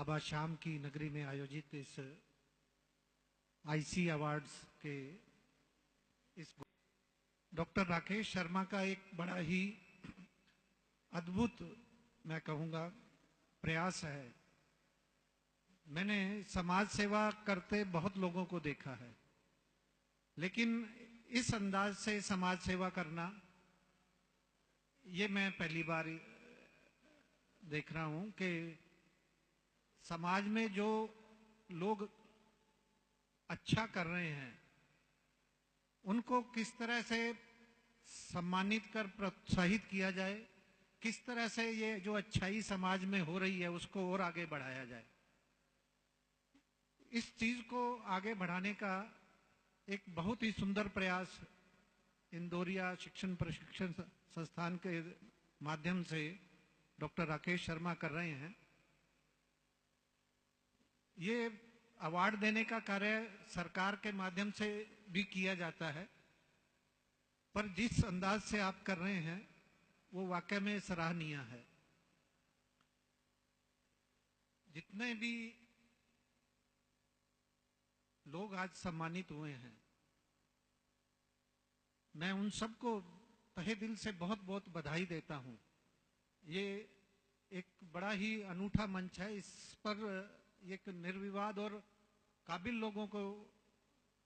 बाबा श्याम की नगरी में आयोजित इस आईसी अवार्ड्स के इस डॉक्टर राकेश शर्मा का एक बड़ा ही अद्भुत, मैं कहूँगा, प्रयास है। मैंने समाज सेवा करते बहुत लोगों को देखा है, लेकिन इस अंदाज से समाज सेवा करना ये मैं पहली बार देख रहा हूं कि समाज में जो लोग अच्छा कर रहे हैं उनको किस तरह से सम्मानित कर प्रोत्साहित किया जाए, किस तरह से ये जो अच्छाई समाज में हो रही है उसको और आगे बढ़ाया जाए। इस चीज को आगे बढ़ाने का एक बहुत ही सुंदर प्रयास इंदौरिया शिक्षण प्रशिक्षण संस्थान के माध्यम से डॉक्टर राकेश शर्मा कर रहे हैं। ये अवार्ड देने का कार्य सरकार के माध्यम से भी किया जाता है, पर जिस अंदाज से आप कर रहे हैं वो वाकई में सराहनीय है। जितने भी लोग आज सम्मानित हुए हैं, मैं उन सबको तहे दिल से बहुत बहुत बधाई देता हूं। ये एक बड़ा ही अनूठा मंच है। इस पर एक निर्विवाद और काबिल लोगों को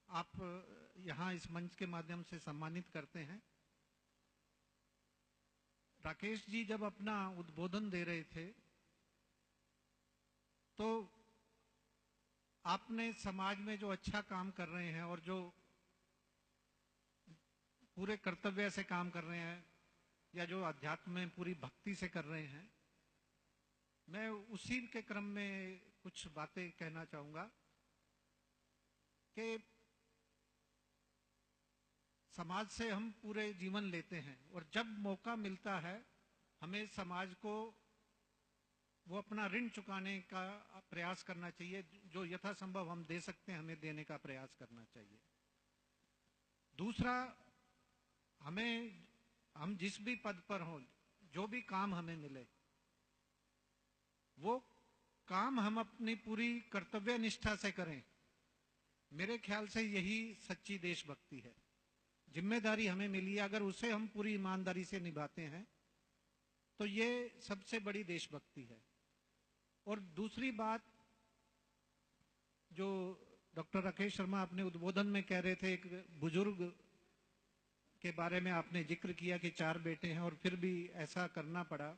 आप यहां इस मंच के माध्यम से सम्मानित करते हैं। राकेश जी जब अपना उद्बोधन दे रहे थे तो आपने समाज में जो अच्छा काम कर रहे हैं और जो पूरे कर्तव्य से काम कर रहे हैं या जो अध्यात्म में पूरी भक्ति से कर रहे हैं, मैं उसी के क्रम में कुछ बातें कहना चाहूंगा कि समाज से हम पूरे जीवन लेते हैं और जब मौका मिलता है हमें समाज को वो अपना ऋण चुकाने का प्रयास करना चाहिए। जो यथासंभव हम दे सकते हैं हमें देने का प्रयास करना चाहिए। दूसरा, हम जिस भी पद पर हों, जो भी काम हमें मिले, वो काम हम अपनी पूरी कर्तव्य निष्ठा से करें। मेरे ख्याल से यही सच्ची देशभक्ति है। जिम्मेदारी हमें मिली है, अगर उसे हम पूरी ईमानदारी से निभाते हैं तो ये सबसे बड़ी देशभक्ति है। और दूसरी बात जो डॉक्टर राकेश शर्मा अपने उद्बोधन में कह रहे थे, एक बुजुर्ग के बारे में आपने जिक्र किया कि 4 बेटे हैं और फिर भी ऐसा करना पड़ा।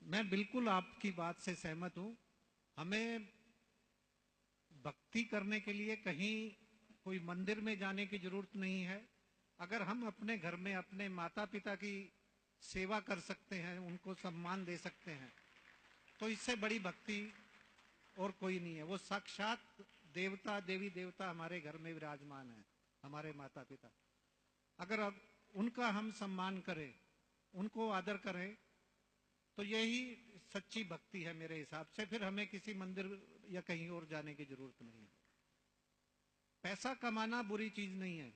मैं बिल्कुल आपकी बात से सहमत हूं। हमें भक्ति करने के लिए कहीं कोई मंदिर में जाने की जरूरत नहीं है। अगर हम अपने घर में अपने माता पिता की सेवा कर सकते हैं, उनको सम्मान दे सकते हैं, तो इससे बड़ी भक्ति और कोई नहीं है। वो साक्षात देवता, देवी देवता हमारे घर में विराजमान है, हमारे माता पिता। अगर अब उनका हम सम्मान करें, उनको आदर करें, तो यही सच्ची भक्ति है मेरे हिसाब से। फिर हमें किसी मंदिर या कहीं और जाने की जरूरत नहीं है। पैसा कमाना बुरी चीज नहीं है,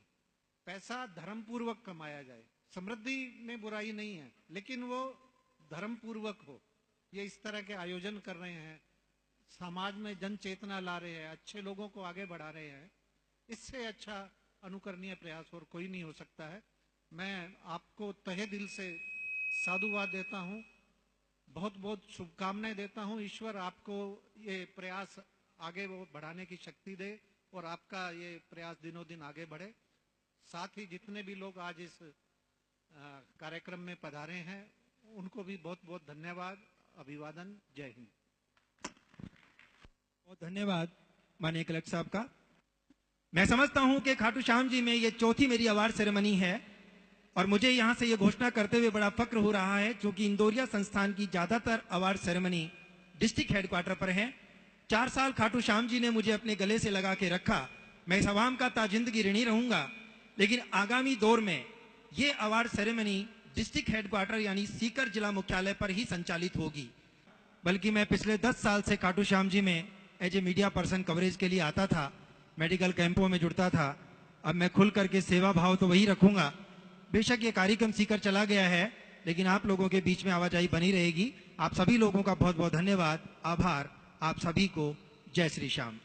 पैसा धर्मपूर्वक कमाया जाए। समृद्धि में बुराई नहीं है, लेकिन वो धर्मपूर्वक हो। ये इस तरह के आयोजन कर रहे हैं, समाज में जन चेतना ला रहे हैं, अच्छे लोगों को आगे बढ़ा रहे हैं, इससे अच्छा अनुकरणीय प्रयास और कोई नहीं हो सकता है। मैं आपको तहे दिल से साधुवाद देता हूं, बहुत बहुत शुभकामनाएं देता हूं। ईश्वर आपको ये प्रयास आगे वो बढ़ाने की शक्ति दे और आपका ये प्रयास दिनों दिन आगे बढ़े। साथ ही जितने भी लोग आज इस कार्यक्रम में पधारे हैं उनको भी बहुत बहुत धन्यवाद, अभिवादन। जय हिंद। बहुत धन्यवाद माननीय कलेक्टर साहब का। मैं समझता हूं कि खाटू श्याम जी में ये चौथी मेरी अवार्ड सेरेमनी है और मुझे यहां से ये घोषणा करते हुए बड़ा फक्र हो रहा है, क्योंकि इंदौरिया संस्थान की ज्यादातर अवार्ड सेरेमनी डिस्ट्रिक्ट हेडक्वार्टर पर है। 4 साल खाटू श्याम जी ने मुझे अपने गले से लगा के रखा। मैं इस आवाम का ताजिंदगी ऋणी रहूंगा, लेकिन आगामी दौर में ये अवार्ड सेरेमनी डिस्ट्रिक्ट हेडक्वार्टर यानी सीकर जिला मुख्यालय पर ही संचालित होगी। बल्कि मैं पिछले 10 साल से खाटू श्याम जी में as a media person coverage के लिए आता था, मेडिकल कैंपों में जुड़ता था। अब मैं खुल करके सेवा भाव तो वही रखूंगा। बेशक ये कार्यक्रम सीकर चला गया है, लेकिन आप लोगों के बीच में आवाजाही बनी रहेगी। आप सभी लोगों का बहुत बहुत धन्यवाद, आभार। आप सभी को जय श्री श्याम।